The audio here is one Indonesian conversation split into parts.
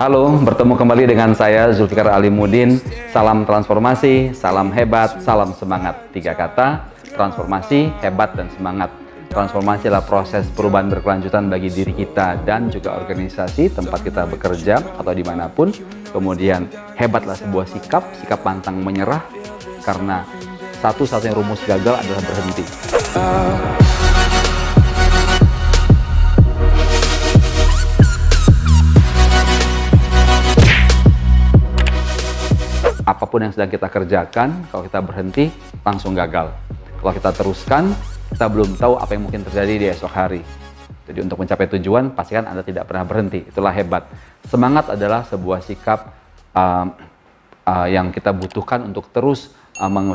Halo, bertemu kembali dengan saya Zulfikar Alimuddin. Salam transformasi, salam hebat, salam semangat. 3 kata, transformasi, hebat, dan semangat. Transformasi adalah proses perubahan berkelanjutan bagi diri kita dan juga organisasi tempat kita bekerja atau dimanapun. Kemudian hebatlah sebuah sikap pantang menyerah, karena satu-satunya rumus gagal adalah berhenti. Apapun yang sedang kita kerjakan, kalau kita berhenti, langsung gagal. Kalau kita teruskan, kita belum tahu apa yang mungkin terjadi di esok hari. Jadi untuk mencapai tujuan, pastikan Anda tidak pernah berhenti. Itulah hebat. Semangat adalah sebuah sikap yang kita butuhkan untuk terus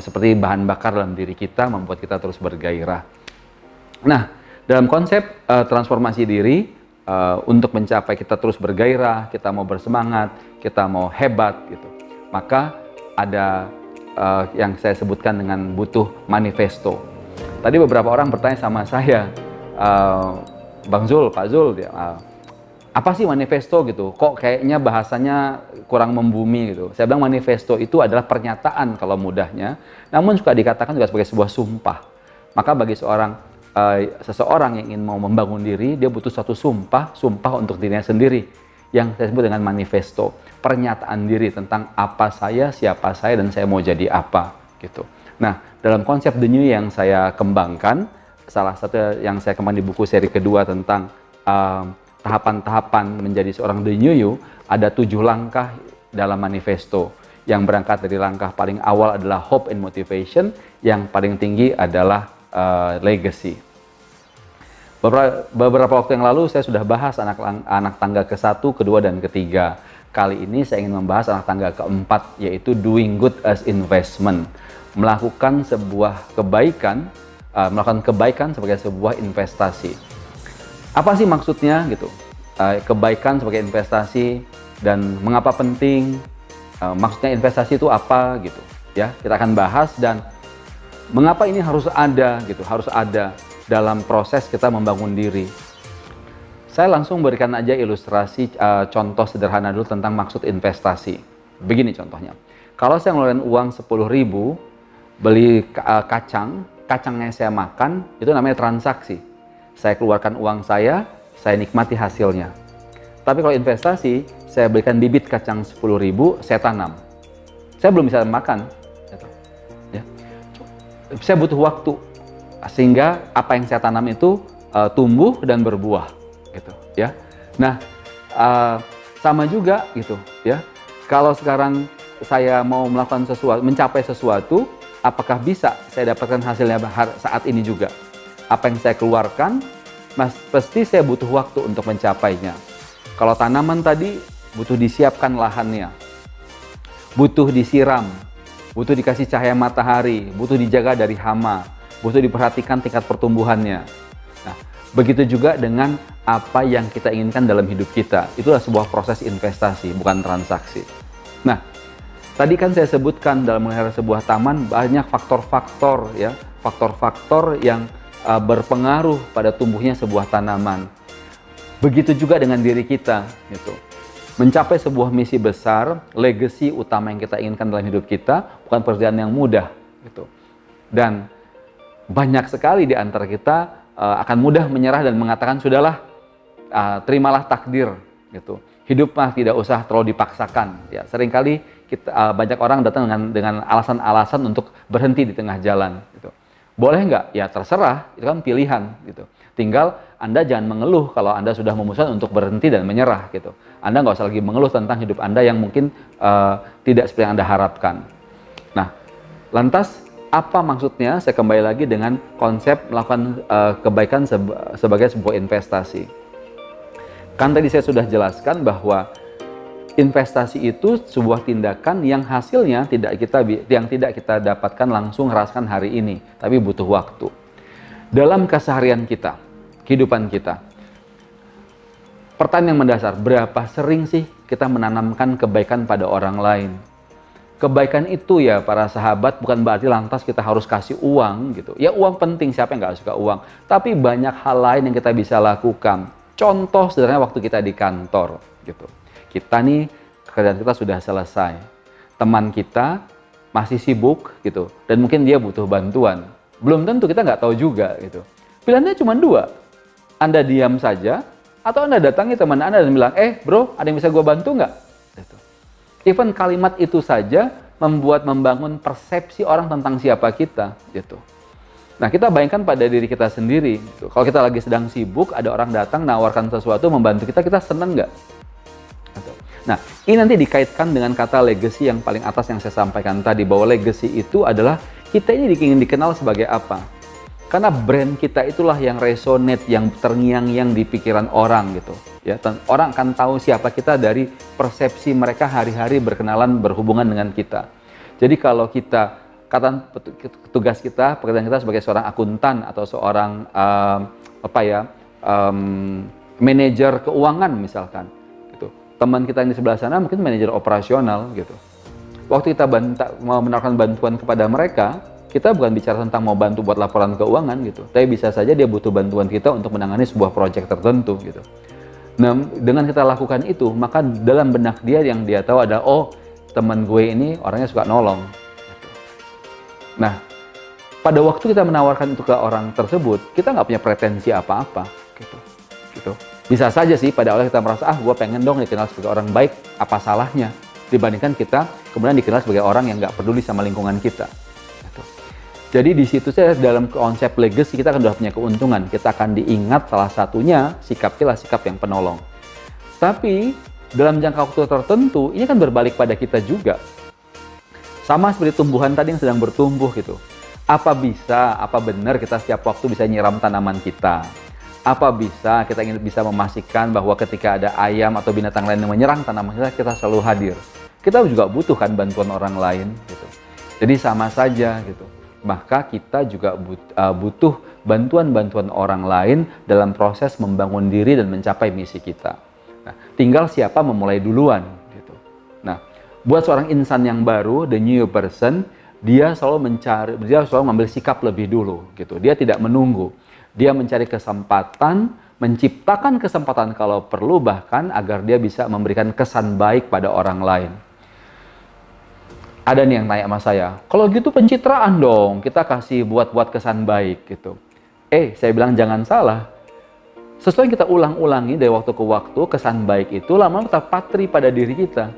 seperti bahan bakar dalam diri kita, membuat kita terus bergairah. Nah, dalam konsep transformasi diri, untuk mencapai kita terus bergairah, kita mau bersemangat, kita mau hebat gitu, maka ada yang saya sebutkan dengan butuh manifesto. Tadi beberapa orang bertanya sama saya, Bang Zul, Pak Zul, apa sih manifesto gitu? Kok kayaknya bahasanya kurang membumi gitu. Saya bilang manifesto itu adalah pernyataan kalau mudahnya, namun suka dikatakan juga sebagai sebuah sumpah. Maka bagi seseorang yang ingin mau membangun diri, dia butuh satu sumpah untuk dirinya sendiri, yang saya sebut dengan manifesto, pernyataan diri tentang apa saya, siapa saya, dan saya mau jadi apa gitu. Nah, dalam konsep The New yang saya kembangkan, salah satu yang saya kembangkan di buku seri kedua tentang tahapan-tahapan menjadi seorang The New You, ada 7 langkah dalam manifesto, yang berangkat dari langkah paling awal adalah hope and motivation, yang paling tinggi adalah legacy. Beberapa waktu yang lalu saya sudah bahas anak tangga ke-1, ke-2, dan ke-3. Kali ini saya ingin membahas anak tangga ke-4, yaitu doing good as investment. Melakukan kebaikan sebagai sebuah investasi. Apa sih maksudnya gitu? Kebaikan sebagai investasi dan mengapa penting? Maksudnya investasi itu apa gitu? Ya, kita akan bahas, dan mengapa ini harus ada gitu, harus ada dalam proses kita membangun diri. Saya langsung berikan aja ilustrasi, contoh sederhana dulu tentang maksud investasi. Begini contohnya, kalau saya ngeluarin uang 10.000, beli kacangnya saya makan, itu namanya transaksi. Saya keluarkan uang saya nikmati hasilnya. Tapi kalau investasi, saya belikan bibit kacang 10.000, saya tanam. Saya belum bisa makan. Ya. Saya butuh waktu, sehingga apa yang saya tanam itu tumbuh dan berbuah gitu ya. Nah, sama juga gitu ya, kalau sekarang saya mau melakukan sesuatu, mencapai sesuatu, apakah bisa saya dapatkan hasilnya saat ini juga? Apa yang saya keluarkan, pasti saya butuh waktu untuk mencapainya. Kalau tanaman tadi butuh disiapkan lahannya, butuh disiram, butuh dikasih cahaya matahari, butuh dijaga dari hama, butuh diperhatikan tingkat pertumbuhannya. Nah, begitu juga dengan apa yang kita inginkan dalam hidup kita. Itulah sebuah proses investasi, bukan transaksi. Nah, tadi kan saya sebutkan dalam memelihara sebuah taman banyak faktor-faktor ya, faktor-faktor yang berpengaruh pada tumbuhnya sebuah tanaman. Begitu juga dengan diri kita gitu. Mencapai sebuah misi besar, legacy utama yang kita inginkan dalam hidup kita bukan pekerjaan yang mudah gitu. Dan banyak sekali di antara kita akan mudah menyerah dan mengatakan sudahlah, terimalah takdir gitu. Hidup mah tidak usah terlalu dipaksakan. Ya, seringkali banyak orang datang dengan alasan-alasan untuk berhenti di tengah jalan. Gitu. Boleh nggak? Ya terserah, itu kan pilihan. Gitu. Tinggal Anda jangan mengeluh kalau Anda sudah memutuskan untuk berhenti dan menyerah. Gitu. Anda nggak usah lagi mengeluh tentang hidup Anda yang mungkin tidak seperti yang Anda harapkan. Nah, lantas apa maksudnya? Saya kembali lagi dengan konsep melakukan kebaikan sebagai sebuah investasi. Kan tadi saya sudah jelaskan bahwa investasi itu sebuah tindakan yang hasilnya tidak kita dapatkan langsung rasakan hari ini, tapi butuh waktu. Dalam keseharian kita, kehidupan kita, pertanyaan yang mendasar, berapa sering sih kita menanamkan kebaikan pada orang lain? Kebaikan itu ya para sahabat bukan berarti lantas kita harus kasih uang gitu. Ya uang penting, siapa yang nggak suka uang. Tapi banyak hal lain yang kita bisa lakukan. Contoh sederhana waktu kita di kantor gitu. Kita nih, kerjaan kita sudah selesai. Teman kita masih sibuk gitu, dan mungkin dia butuh bantuan. Belum tentu, kita nggak tahu juga gitu. Pilihannya cuma dua. Anda diam saja, atau Anda datangi teman Anda dan bilang, bro, ada yang bisa gue bantu nggak? Gitu. Even kalimat itu saja membangun persepsi orang tentang siapa kita. Gitu. Nah, kita bayangkan pada diri kita sendiri. Gitu. Kalau kita lagi sedang sibuk, ada orang datang, nawarkan sesuatu, membantu kita, kita seneng nggak? Gitu. Nah, ini nanti dikaitkan dengan kata legacy yang paling atas yang saya sampaikan tadi, bahwa legacy itu adalah kita ini ingin dikenal sebagai apa. Karena brand kita itulah yang resonate, yang terngiang-ngiang di pikiran orang gitu. Ya, orang akan tahu siapa kita dari persepsi mereka hari-hari berkenalan, berhubungan dengan kita. Jadi kalau kita, tugas kita, pekerjaan kita sebagai seorang akuntan atau seorang manajer keuangan misalkan. Teman kita yang di sebelah sana mungkin manajer operasional gitu. Waktu kita mau menawarkan bantuan kepada mereka, kita bukan bicara tentang mau bantu buat laporan keuangan gitu. Tapi bisa saja dia butuh bantuan kita untuk menangani sebuah proyek tertentu gitu. Nah, dengan kita lakukan itu, maka dalam benak dia yang dia tahu adalah, oh, teman gue ini orangnya suka nolong. Gitu. Nah, pada waktu kita menawarkan itu ke orang tersebut, kita nggak punya pretensi apa-apa gitu. Bisa saja sih pada awalnya kita merasa, gue pengen dong dikenal sebagai orang baik, apa salahnya? Dibandingkan kita kemudian dikenal sebagai orang yang nggak peduli sama lingkungan kita. Gitu. Jadi di situ saya dalam konsep legacy kita akan sudah punya keuntungan. Kita akan diingat salah satunya sikap yang penolong. Tapi dalam jangka waktu tertentu ini kan berbalik pada kita juga. Sama seperti tumbuhan tadi yang sedang bertumbuh gitu. Apa benar kita setiap waktu bisa nyiram tanaman kita? Apa kita ingin bisa memastikan bahwa ketika ada ayam atau binatang lain yang menyerang tanaman kita selalu hadir. Kita juga butuhkan bantuan orang lain gitu. Jadi sama saja gitu. Maka kita juga butuh bantuan-bantuan orang lain dalam proses membangun diri dan mencapai misi kita. Nah, tinggal siapa memulai duluan gitu. Nah, buat seorang insan yang baru, the new person, dia selalu mengambil sikap lebih dulu gitu. Dia tidak menunggu. Dia mencari kesempatan, menciptakan kesempatan kalau perlu bahkan agar dia bisa memberikan kesan baik pada orang lain. Ada nih yang tanya sama saya, kalau gitu pencitraan dong, kita kasih buat kesan baik gitu. Saya bilang jangan salah. Sesuai yang kita ulang-ulangi dari waktu ke waktu, kesan baik itu lama-lama terpatri pada diri kita.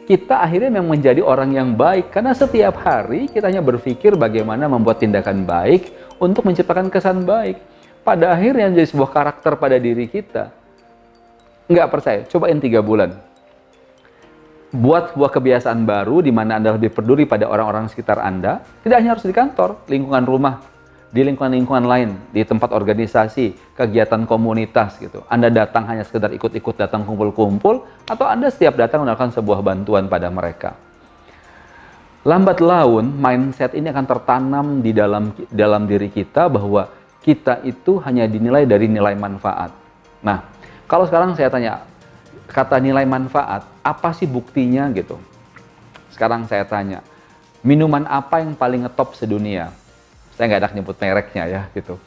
Kita akhirnya memang menjadi orang yang baik karena setiap hari kita hanya berpikir bagaimana membuat tindakan baik untuk menciptakan kesan baik. Pada akhirnya jadi sebuah karakter pada diri kita. Nggak percaya? Cobain 3 bulan. Buat sebuah kebiasaan baru di mana Anda lebih peduli pada orang-orang sekitar Anda. Tidak hanya harus di kantor, lingkungan rumah, di lingkungan-lingkungan lain, di tempat organisasi, kegiatan komunitas gitu. Anda datang hanya sekedar ikut-ikut datang kumpul-kumpul, atau Anda setiap datang melakukan sebuah bantuan pada mereka. Lambat laun, mindset ini akan tertanam di dalam diri kita bahwa kita itu hanya dinilai dari nilai manfaat. Nah, kalau sekarang saya tanya, kata nilai manfaat, apa sih buktinya gitu? Sekarang saya tanya, minuman apa yang paling ngetop sedunia? Saya nggak ada nyebut mereknya ya, gitu.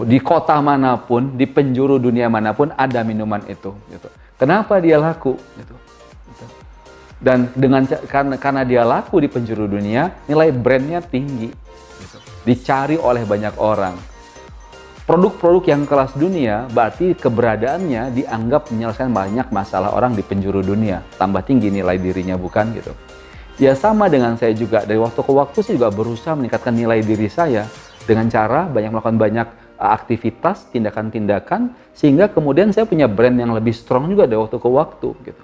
Di kota manapun, di penjuru dunia manapun ada minuman itu. Gitu. Kenapa dia laku? Gitu. Dan karena dia laku di penjuru dunia, nilai brandnya tinggi. Gitu. Dicari oleh banyak orang. Produk-produk yang kelas dunia berarti keberadaannya dianggap menyelesaikan banyak masalah orang di penjuru dunia. Tambah tinggi nilai dirinya, bukan gitu. Ya sama dengan saya juga, dari waktu ke waktu saya juga berusaha meningkatkan nilai diri saya dengan cara melakukan banyak aktivitas, tindakan-tindakan, sehingga kemudian saya punya brand yang lebih strong juga dari waktu ke waktu gitu.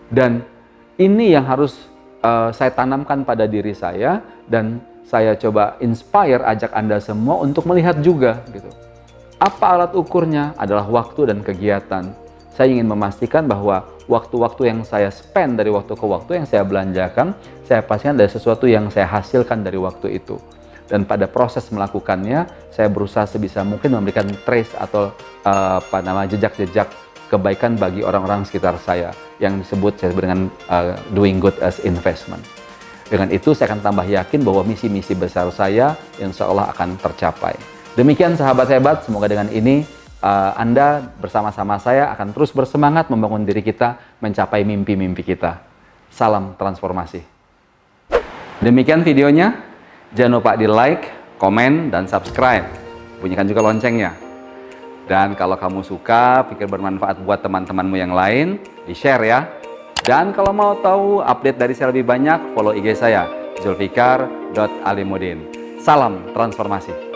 Dan ini yang harus saya tanamkan pada diri saya, dan saya coba ajak Anda semua untuk melihat juga gitu. Apa alat ukurnya? Adalah waktu dan kegiatan. Saya ingin memastikan bahwa waktu-waktu yang saya spend dari waktu ke waktu, yang saya belanjakan, saya pastikan ada sesuatu yang saya hasilkan dari waktu itu. Dan pada proses melakukannya, saya berusaha sebisa mungkin memberikan trace atau jejak-jejak kebaikan bagi orang-orang sekitar saya, yang disebut dengan doing good as investment. Dengan itu saya akan tambah yakin bahwa misi-misi besar saya insya Allah akan tercapai. Demikian sahabat hebat, semoga dengan ini Anda bersama-sama saya akan terus bersemangat membangun diri kita mencapai mimpi-mimpi kita. Salam transformasi. Demikian videonya. Jangan lupa di like, komen, dan subscribe. Bunyikan juga loncengnya. Dan kalau kamu suka, pikir bermanfaat buat teman-temanmu yang lain, di-share ya. Dan kalau mau tahu update dari saya lebih banyak, follow IG saya, zulfikar.alimudin. Salam transformasi.